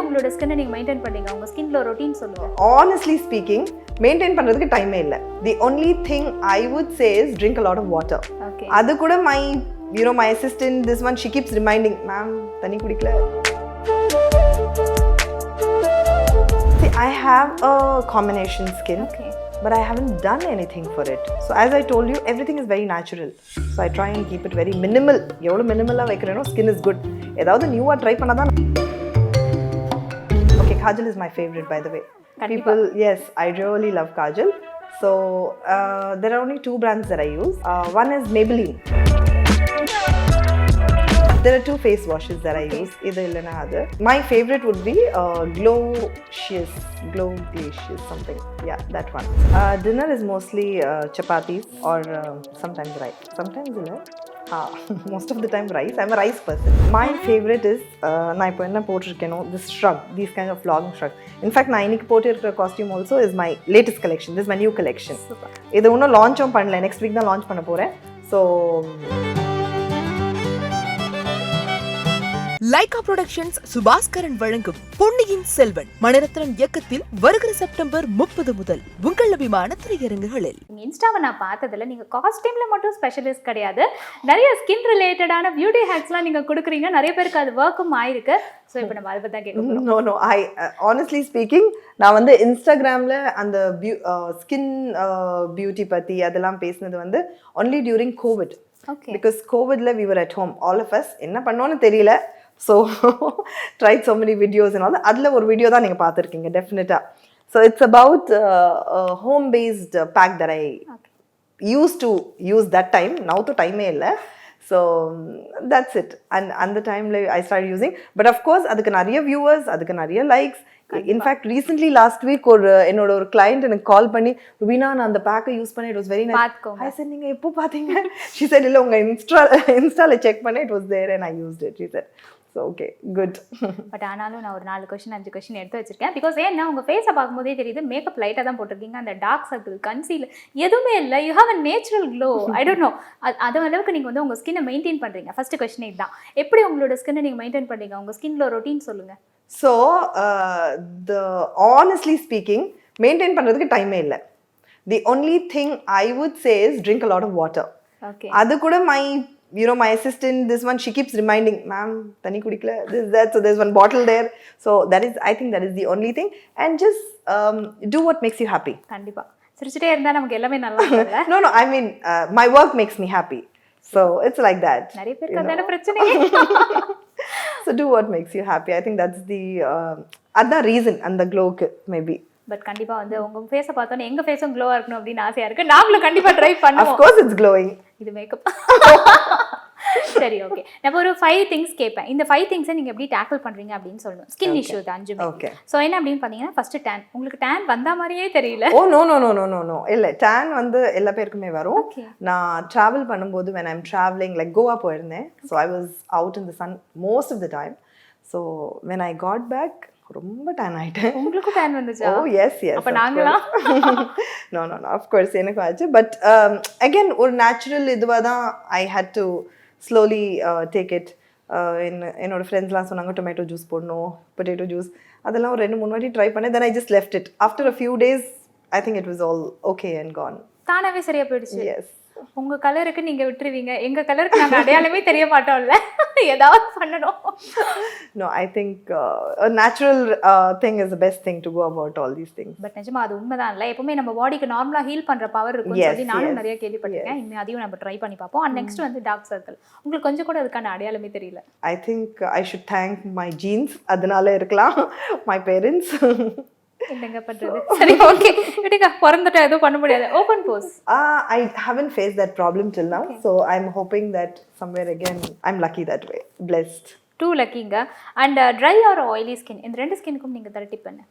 உங்களோட ஸ்கின்னை நீங்க மெயின்டைன் பண்றீங்க? உங்க ஸ்கின்ல ரொட்டீன் சொல்லுங்க. Honestly speaking, maintain பண்றதுக்கு டைமே இல்ல. The only thing I would say is drink a lot of water. Okay. அது கூட my assistant, this one, she keeps reminding, ma'am, தண்ணி குடிக்கல. See, I have a combination skin. Okay. But I haven't done anything for it. So as I told you, everything is very natural. So I try and keep it very minimal. எவ்வளோ மினிமலாக வைக்கிறேனோ skin is good. ஏதாவது நியூவாக try பண்ணாதான். Okay, kajal is my favorite, by the way. People, yes, I really love kajal. So there are only 2 brands that I use. One is Maybelline. There are 2 face washes that I use. Either illana other. My favorite would be Glowcious, something. Yeah, that one. Dinner is mostly chapatis or sometimes rice. Sometimes illa. Most of the time rice. I'm a rice person. My favorite is na ipo enna potirukeno, this Shrug, these kind of vlogging Shrug. In fact, na inikku potirukra costume also is my latest collection. This is my new collection. Super. Idu onno launch pannala. Next week da launch panna poren. So Lyca productions Subaskaran வழங்கும் பொன்னியின் செல்வன் மணிரத்னம் இயக்கத்தில் வருகிற September 30 முதல் உங்கள் அபிமான திரையரங்குகளில். இன்ஸ்டாவை நான் பார்த்ததுல நீங்க காஸ்டியூம்ல மட்டும் ஸ்பெஷலிஸ்ட் கிடையாது, நிறைய ஸ்கின் ரிலேட்டடான பியூட்டி ஹேக்ஸ்லாம் நீங்க கொடுக்குறீங்க. நிறைய பேருக்கு அது ஒர்க்கும் ஆயிருக்கு. ஸோ இப்போ நம்ம அதை பற்றி கேட்க நோ ஐ honestly speaking, நான் வந்து இன்ஸ்டாகிராமில் அந்த ஸ்கின் பியூட்டி பற்றி அதெல்லாம் பேசினது வந்து only during COVID. Okay. Because COVIDல we were at home, all of us. என்ன பண்ணோன்னு தெரியல. So tried so many videos and all that. அதில் ஒரு வீடியோ தான் நீங்கள் பார்த்துருக்கீங்க டெஃபினட்டாக. So it's about a home-based pack that I used to use that time. Now to time இல்லை. So that's it. And அந்த டைமில் I started using. But of course அதுக்கு நிறைய viewers, அதுக்கு நிறைய likes. In fact recently last week என்னோட ஒரு client எனக்கு கால் பண்ணி, ருபீனா நான் அந்த பேக்கை யூஸ் பண்ணி it was very nice. I set நீங்க எப்போ பாத்தீங்க? ஷி செட் இல்ல உங்க இன்ஸ்டால செக் பண்ணி it was there and I used it. She said so okay good. But ஆனாலும் நான் ஒரு 4 கொஸ்டின் 5 கொஸ்டின் எடுத்து வச்சிருக்கேன். பிகாஸ் ஏன்னா உங்க ஃபேஸை பார்க்கும்போதே தெரியுது மேக்கப் லைட்டாக தான் போட்டிருக்கீங்க. அந்த டார்க் சர்க்கிள், கன்சீலர் எதுவுமே இல்லை. You have a natural glow. I don't know அது அளவுக்கு நீங்கள் வந்து உங்கள் ஸ்கின்னை மெயின்டைன் பண்ணுறீங்க. ஃபர்ஸ்ட் கொஸ்டின் இதுதான், எப்படி உங்களோட ஸ்கின்னை நீங்கள் மெயின்டைன் பண்ணுறீங்க? உங்கள் ஸ்கின்ல ரொட்டீன் சொல்லுங்க. So honestly speaking, maintain பண்றதுக்கு டைமே இல்லை. The only thing I would say is drink a lot of water. Okay. அது கூட my assistant, this one, she keeps reminding, ma'am, தண்ணி குடிக்கல, this that, so there's one bottle there. So I think that is the only thing. And just do what makes you happy. கண்டிப்பா சிரிச்சிட்டே இருந்தா நமக்கு எல்லாமே நல்லா இருக்கும்ல. No, I mean my work makes me happy. So it's like that. நிறைய பேருக்கு அதான பிரச்சனையே. So do what makes you happy. I think that's the other reason and the glow maybe. But கண்டிப்பா வந்து உங்க ஃபேஸை பார்த்தோன்னே எங்க ஃபேஸும் க்ளோவா இருக்கணும் அப்படின்னு ஆசையா இருக்கு. நாங்களும் கண்டிப்பா ட்ரை பண்ணுவோம். Of course it's glowing. இது மேக்கப். சரி ஓகே, நான் ஒரு 5 திங்ஸ் கேட்பேன். இந்த 5 திங்ஸை நீங்க எப்படி டேக்கிள் பண்றீங்க அப்படின்னு சொல்லணும். ஸ்கின் இஷ்யூ தான் 5. ஓகே. சோ என்ன அப்படின்னு பாத்தீங்கன்னா ஃபர்ஸ்ட் டேன். உங்களுக்கு டேன் வந்தா மாதிரியே தெரியல. ஓ நோ இல்ல, டேன் வந்து எல்லா பேருக்குமே வரும். நான் டிராவல் பண்ணும்போது when I'm traveling, like Goa போயிருந்தேன். So I was out in the sun most of the time. So when I got back ரொம்ப டேன் ஆயிட்டேன். உங்களுக்கு டேன் வந்துச்சா? ஓ எஸ் அப்ப நாங்களா? நோ of course எனக்கு ஆச்சு. பட் again ஒரு நேச்சுரல் இதுவா தான் I had to slowly take it. என்னோட ஃப்ரெண்ட்ஸ்லாம் சொன்னாங்க டொமேட்டோ ஜூஸ் போடணும், பொட்டேட்டோ ஜூஸ், அதெல்லாம் ஒரு 2-3 வாட்டி ட்ரை பண்ணேன். then I just left it. After a few days I think it was all okay and gone. தானாவே சரியா போயிடுச்சு. Yes. உங்க கலருக்கு நீங்க விட்டுருவீங்க, எங்க கலருக்கு நாங்க அடையாளமே தெரிய மாட்டோம்ல. ஏதாவது பண்ணணும். No, I think a natural thing is the best thing to go about all these things. But நிஜமா அது உண்மைதான்ல. எப்பவுமே நம்ம பாடிக்கு நார்மலா ஹீல் பண்ற பவர் இருக்குன்னு சொல்லி நானும் நிறைய கேள்விப்பட்டிருக்கேன். இன்னும் அதையும் நம்ம ட்ரை பண்ணி பார்ப்போம். அண்ட் நெக்ஸ்ட் வந்து டார்க் சர்க்கிள், உங்களுக்கு கொஞ்சம் கூட அதுக்கான அடையாளமே தெரியல. I think I should thank my genes. அதனால இருக்கலாம், my parents. என்னங்க பண்றது? சரி ஓகே, விடுங்க, பிறந்துட்டா எதுவும் பண்ண முடியாது. Open pose. I haven't faced that problem till now. Okay. So I'm hoping that somewhere again I'm lucky that way, blessed. Too luckyங்க. And dry or oily skin, இந்த ரெண்டு ஸ்கின்னுக்கும் நீங்க தர டிப் என்ன?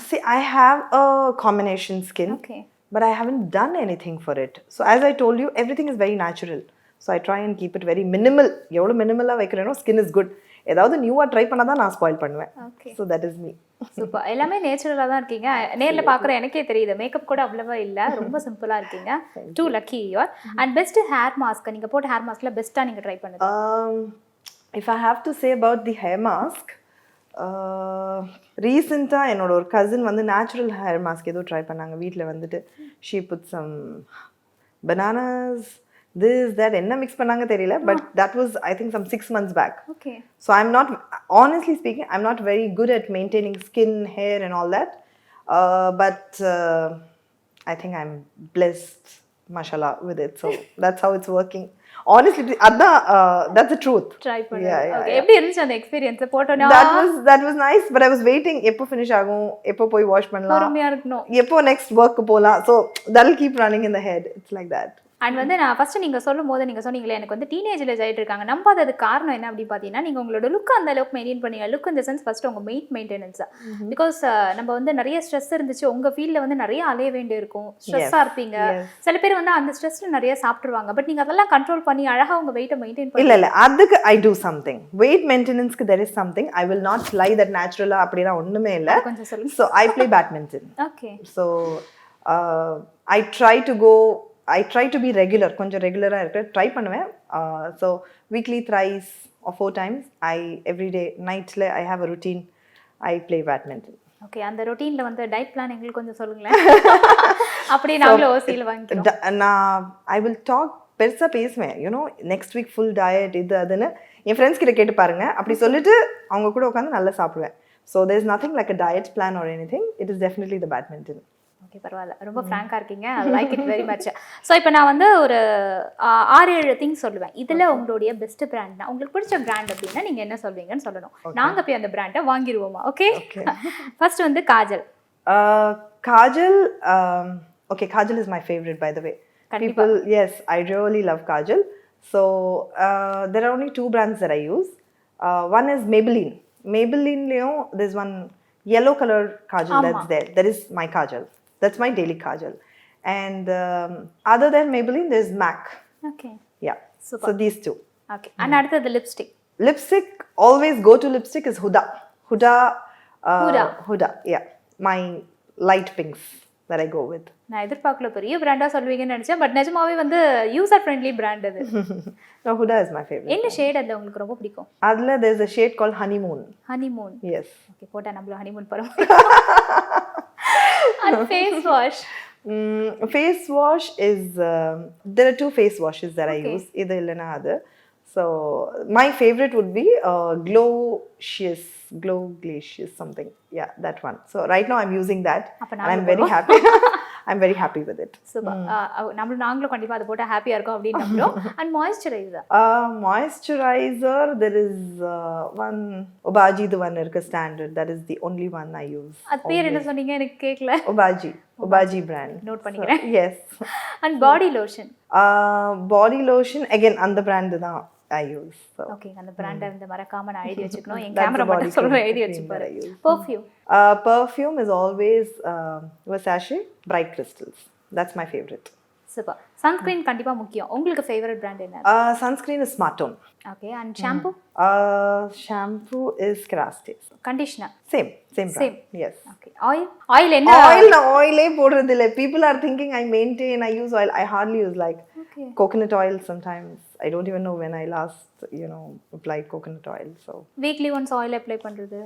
See, I have a combination skin. Okay. But I haven't done anything for it. So as I told you, everything is very natural. So I try and keep it very minimal. எவ்வளோ மினிமலாக வைக்கிறேனோ skin is good. ஏதாவது நியூவாக try பண்ணால் தான் நான் spoil பண்ணுவேன். So that is me. Super, எல்லாமே நேச்சுரலாக தான் இருக்கீங்க. நேரில் பார்க்குற எனக்கே தெரியுது, மேக்கப் கூட அவ்வளவா இல்லை, ரொம்ப சிம்பிளாக இருக்கீங்க. Too lucky you are. And best hair mask, நீங்கள் போட்ட ஹேர் மாஸ்கில் பெஸ்ட்டாக நீங்கள் ட்ரை பண்ணுங்க. If I have to say about the hair mask, ரீசெண்டாக என்னோட ஒரு கசின் வந்து நேச்சுரல் ஹேர் மாஸ்க் ஏதோ ட்ரை பண்ணாங்க வீட்டில் வந்துட்டு. She put some bananas that என்ன மிக்ஸ் பண்ணாங்க தெரியல, but that was I think some 6 months back. Okay. So I'm not, honestly speaking, I'm not very good at maintaining skin, hair and all that, but I think I'm blessed, mashallah, with it. So that's how it's working. Honestly, that's the truth. Try பண்ணு. Yeah, yeah, okay, yeah. எப்படி இருந்துச்சு அந்த experience? போட்டோனா that was nice, but I was waiting எப்போ finish ஆகும், எப்போ போய் wash பண்ணலாம், பொறுமையா இருக்கணும். எப்போ நெக்ஸ்ட் ஒர்க் போகலாம். So that'll keep running in the head. It's like that. And வந்து நான் ஃபர்ஸ்ட் நீங்கள் சொல்லும் போது நீங்கள் சொன்னீங்களே எனக்கு வந்து டீனேஜில் ஆகிட்டு இருக்காங்க. நம்பாததுக்கு காரணம் என்ன அப்படின்னு பார்த்தீங்கன்னா, நீங்கள் உங்களோட லுக் அந்த அளவுக்கு மெயின்டைன் பண்ணீங்க. லுக் இந்த சென்ஸ் ஃபர்ஸ்ட் உங்கள் மெயின்டெனன்ஸ் தான். பிகாஸ் நம்ம வந்து நிறைய ஸ்ட்ரெஸ் இருந்துச்சு, உங்கள் ஃபீல்டில் வந்து நிறைய அலைய வேண்டி இருக்கும், ஸ்ட்ரெஸ்ஸாக இருப்பீங்க. சில பேர் வந்து அந்த ஸ்ட்ரெஸ்ல நிறைய சாப்பிட்டுருவாங்க. பட் நீங்கள் அதெல்லாம் கண்ட்ரோல் பண்ணி அழகாக உங்கள் வெயிட்டை மெயின்டைன் பண்ணி. இல்லை அதுக்கு ஐ டூ சம்திங். வெயிட் மெயின்டெனன்ஸ்க்கு there is something. I will not lie that நேச்சுரலாக அப்படிலாம் ஒன்றுமே இல்லை. கொஞ்சம் சொல்லுங்கள். So I play badminton. Okay. So I try to be regular. கொஞ்சம் ரெகுலராக இருக்க ட்ரை பண்ணுவேன். So weekly thrice or 4 times every day நைட்டில் I have a routine. I play badminton. Okay, அந்த ரொட்டீனில் வந்து டயட் பிளான் எங்களுக்கு கொஞ்சம் சொல்லுங்களேன். அப்படியே நாங்களும் ஓசியில் வாங்கிக்கிறோம். நான் ஐ வில் டாக் பெருசாக பேசுவேன். You know next week full diet இது அதுன்னு என் ஃப்ரெண்ட்ஸ் கிட்ட கேட்டு பாருங்க. அப்படி சொல்லிட்டு அவங்க கூட உட்காந்து நல்லா சாப்பிடுவேன். So there is nothing like a diet plan or anything. It is definitely the badminton. Okay, பரவாயில்ல, ரொம்ப ஃப்ராங்காக இருக்கீங்க. I like it very much. So இப்போ நான் வந்து ஒரு 6-7 திங்ஸ் சொல்லுவேன். இதில் உங்களுடைய பெஸ்ட் பிராண்ட்னா, உங்களுக்கு பிடிச்ச பிராண்ட் அப்படின்னா நீங்கள் என்ன சொல்வீங்கன்னு சொல்லணும். நாங்கள் போய் அந்த பிராண்டை வாங்கிடுவோமா? ஓகே. ஃபர்ஸ்ட் வந்து Kajal. Kajal, okay, Kajal is my favorite, by the way. People, yes, I really love Kajal. So there are only 2 brands that I use. One is Maybelline. Maybelline, there's one yellow color Kajal that's there. That is my Kajal. That's my daily Kajal. And other than Maybelline, there's MAC. Okay. Yeah. Super. So these 2. Okay. And அடுத்தது lipstick. Lipstick, always go to lipstick is Huda. Huda, yeah. My light pinks that I go with. நான் எதிர்பார்க்கல பெரிய பிராண்டா சொல்வீங்கன்னு நினைச்சேன். But நிஜமாவே வந்து user friendly brand அது. No, Huda is my favorite. என்ன shade அதுல உங்களுக்கு ரொம்ப பிடிக்கும்? அதுல there's a shade called honeymoon. Honeymoon. Yes. Okay, போட்டா நம்மள honeymoon போறோம். And face wash. Face wash is there are 2 face washes that I use. இது இல்லனா அது. So my favorite would be Glow Glacious something. Yeah, that one. So right now I'm using that and I'm very happy. I'm very happy with it. Super. நாங்களும் கண்டிப்பா அது போட்டா ஹாப்பியா இருக்கும் அப்படி நம்புறோம். And moisturizer. Moisturizer, there is one Obagi, the one irka standard. That is the only one I use. அது பேர் என்ன சொன்னீங்க எனக்கு கேக்கல. Obagi brand. நோட் பண்ணிக்கிறேன். So, yes. And body lotion. Body lotion again அந்த brand தான் I use. So okay, அந்த பிராண்ட இந்த மறக்காம நான் எழுதி வச்சுக்கணும். என் கேமரா மட்டும் சொல்றேன் எழுதி வச்சுப்பாரு. Perfume. Perfume is always Versace Bright Crystals. That's my favorite. Super. Sunscreen கண்டிப்பா முக்கியம். உங்களுக்கு ஃபேவரட் பிராண்ட் என்ன? Sunscreen is Smart Tone. Okay, and shampoo? Shampoo is Kerastase. Conditioner? Same brand. Same. Yes. Okay. Oil என்ன? Oil போடுறது இல்ல. People are thinking I maintain, I use oil. I hardly use like coconut oil sometimes. I don't even know when I last, applied coconut oil. So weekly once oil apply பண்றது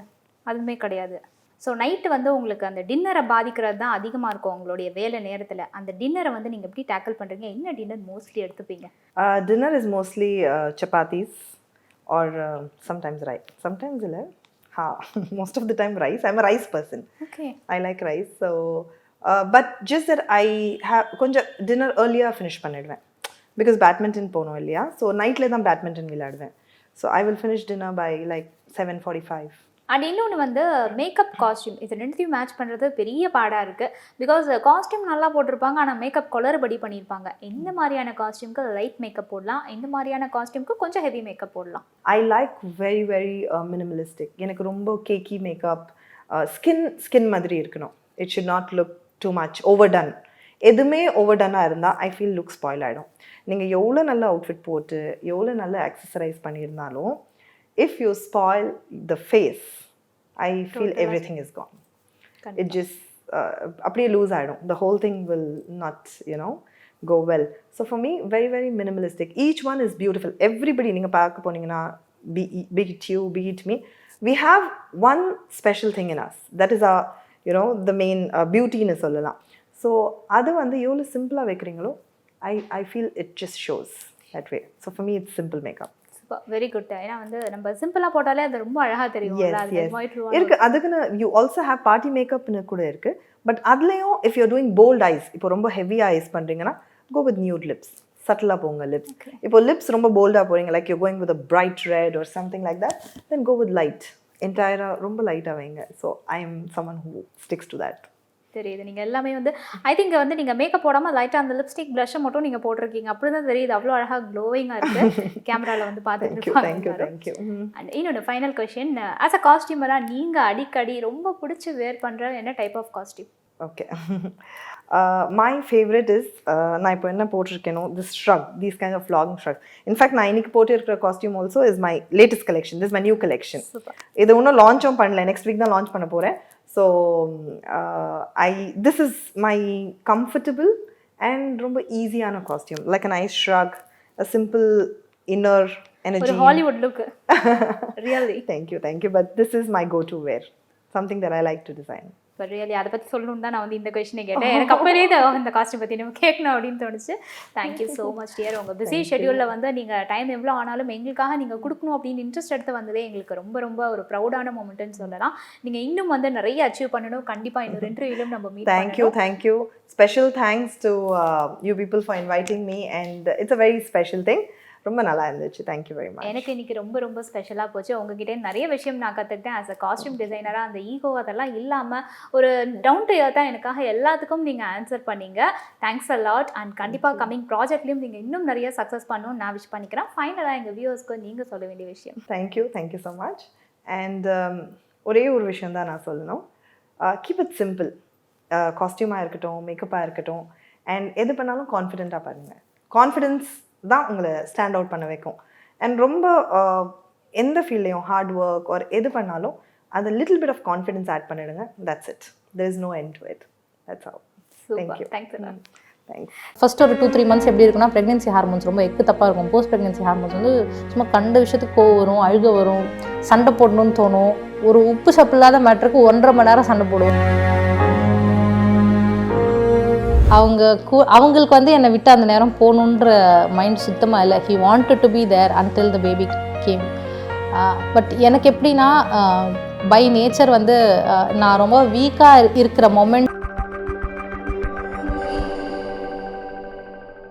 அதுமே கிடையாது. So night வந்து உங்களுக்கு அந்த டின்னரை பாதிக்கிறது தான் அதிகமாக இருக்கும் உங்களுடைய வேலை நேரத்தில். அந்த டின்னரை வந்து நீங்கள் எப்படி டேக்கிள் பண்ணுறீங்க? என்ன டின்னர் மோஸ்ட்லி எடுத்துப்பீங்க? Dinner is mostly chapatis or sometimes rice. Sometimes இல்லை, most of the time rice. I'm a rice person. Okay. I like rice. So but just that I have கொஞ்சம் டின்னர் earlier finish பண்ணிடுவேன். Because badminton போனோம் இல்லையா, so நைட்டில் தான் badminton விளையாடுவேன். So I will finish dinner by like 7:45. And இன்னொன்று வந்து makeup costume, இது ரெண்டுத்தையும் மேட்ச் பண்ணுறது பெரிய பாடாக இருக்குது. பிகாஸ் காஸ்டியூம் நல்லா போட்டிருப்பாங்க, ஆனால் மேக்கப் கொளறுபடி பண்ணியிருப்பாங்க. எந்த மாதிரியான காஸ்டியூமுக்கு லைட் மேக்கப் போடலாம், எந்த மாதிரியான காஸ்டியூமுக்கு கொஞ்சம் ஹெவி மேக்கப் போடலாம்? I like very very minimalistic. எனக்கு ரொம்ப கேக்கி மேக்கப், ஸ்கின் மாதிரி இருக்கணும். It should not look too much over done. எதுவுமே ஓவர் டன்னாக இருந்தால் ஐ ஃபீல் லுக் ஸ்பாயில் ஆகிடும். நீங்கள் எவ்வளோ நல்ல அவுட்ஃபிட் போட்டு எவ்வளோ நல்ல ஆக்சசரைஸ் பண்ணியிருந்தாலும் if you spoil the face, I feel everything is gone. It just அப்படியே lose ஆயிடும். The whole thing will not, go well. So for me, very very minimalistic. Each one is beautiful. Everybody நீங்க பார்க்க போனீங்கன்னா, be it you, be it me, we have one special thing in us. That is our, you know, the main beauty னு சொல்லலாம். So அது வந்து எவ்வளோ சிம்பிளாக வைக்கிறீங்களோ I feel it just shows that way. So for me it's simple makeup. Very good. ஏன்னா வந்து நம்ம சிம்பிளா போட்டாலே அது ரொம்ப அழகா தெரியும். இருக்கு அதுக்குன்னு you also have party makeup னு கூட இருக்கு. பட் அதுலயும் if you're doing bold eyes, இப்போ ரொம்ப heavy eyes பண்றீங்கன்னா go with nude lips. சட்டிலா போங்க lips. இப்போ lips ரொம்ப போல்டா போறீங்க, like you're going with a bright red or something like that, then go with light. என்டையரா ரொம்ப லைட்டா வைங்க. So I am someone who sticks to that. தெரியுது. நீங்கள் எல்லாமே வந்து ஐ திங்க் வந்து நீங்கள் மேக்கப் போடாமல் லைட்டாக அந்த லிப்ஸ்டிக் ப்ளஷை மட்டும் நீங்கள் போட்டிருக்கீங்க. அப்படி தான் தெரியுது அவ்வளோ அழகாக க்ளோவிங்காக இருக்குது கேமராவில் வந்து பார்த்துட்டு. தேங்க்யூ. அண்ட் இன்னொன்று ஃபைனல் கொஷின், ஆஸ் அ காஸ்டியூமராக நீங்கள் அடிக்கடி ரொம்ப பிடிச்சி வேர் பண்ணுற என்ன type of costume? Okay, my favourite is நான் இப்போ என்ன போட்டிருக்கேனோ this shrug, these kind of vlogging shrug. In fact நான் இன்னைக்கு போட்டிருக்கிற costume also is my latest collection. This my new collection. இது இன்னும் லான்ச்சும் பண்ணல, நெக்ஸ்ட் வீக் தான் லான்ச் பண்ண போகிறேன். So this is my comfortable and ரொம்ப ஈஸியான costume, like a nice shrug, a simple inner energy. ஒரு Hollywood look. Really. Thank you. But this is my go-to wear, something that I like to design. But really அதை பற்றி சொல்லணும்னு தான் நான் வந்து இந்த கொஸ்டினை கேட்டேன். எனக்கு அப்போலேயே இந்த காஸ்டியூம் பற்றி நம்ம கேட்கணும் அப்படின்னு தோணுச்சு. Thank you so much dear. உங்கள் பிஸி ஷெட்யூலில் வந்து நீங்கள் டைம் எவ்வளோ ஆனாலும் எங்களுக்காக நீங்கள் கொடுக்கணும் அப்படின்னு இன்ட்ரெஸ்ட் எடுத்து வந்ததே எங்களுக்கு ரொம்ப ரொம்ப ஒரு ப்ரௌடான மூமெண்ட்டுன்னு சொல்லலாம். நீங்கள் இன்னும் வந்து நிறைய அச்சீவ் பண்ணணும். கண்டிப்பாக இன்னொரு இன்டர்வியூலும் நம்ம மீட் பண்ணணும். Thank you. Special thanks to you people for inviting me, and it's a very special thing. ரொம்ப நல்லா இருந்துச்சு. Thank you very much. எனக்கு இன்னைக்கு ரொம்ப ரொம்ப ஸ்பெஷலாக போச்சு. உங்ககிட்ட நிறைய விஷயம் நான் கற்றுக்கிட்டேன். ஆஸ் அ காஸ்டியூம் டிசைனராக அந்த ஈகோ அதெல்லாம் இல்லாமல் ஒரு டவுன் டு எர்த்தாக எனக்காக எல்லாத்துக்கும் நீங்கள் ஆன்சர் பண்ணீங்க. Thanks a lot. அண்ட் கண்டிப்பாக கம்மிங் ப்ராஜெக்ட்லேயும் நீங்கள் இன்னும் நிறைய சக்ஸஸ் பண்ணணும்னு நான் விஷ் பண்ணிக்கிறேன். ஃபைனலாக எங்கள் வியூவர்ஸ்க்கு நீங்கள் சொல்ல வேண்டிய விஷயம். Thank you so much. அண்ட் ஒரே ஒரு விஷயம் தான் நான் சொல்லணும். Keep it simple. காஸ்டியூமாக இருக்கட்டும், மேக்கப்பாக இருக்கட்டும், அண்ட் எது பண்ணாலும் கான்ஃபிடென்ட்டாக பாருங்கள். கான்ஃபிடென்ஸ் தான் உங்களை ஸ்டாண்ட் அவுட் பண்ண வைக்கும். அண்ட் ரொம்ப எந்த ஃபீல்ட்லையும் ஹார்ட் ஒர்க் ஒரு எது பண்ணாலும் அது little bit of confidence add பண்ணிடுங்க. That's it. There is no end to it. That's all. Thanks. First ஒரு 2-3 மந்த்ஸ் எப்படி இருக்குன்னா ப்ரெக்னென்சி ஹார்மோன்ஸ் ரொம்ப எக்கு தப்பாக இருக்கும். போஸ்ட் ப்ரெக்னென்சி ஹார்மோன்ஸ் வந்து சும்மா கண்ட விஷயத்துக்கு கோவம் வரும், அழுக வரும், சண்டை போடணும்னு தோணும். ஒரு உப்பு சப்பு இல்லாத மேட்டருக்கு 1.5 மணி நேரம் சண்டை போடுவோம். அவங்களுக்கு வந்து என்னை விட்டு அந்த நேரம் போகணுன்ற மைண்ட் சுத்தமாக இல்லை. He wanted to be there until the baby came. But எனக்கு எப்படின்னா பை நேச்சர் வந்து நான் ரொம்ப வீக்காக இருக்கிற மொமெண்ட்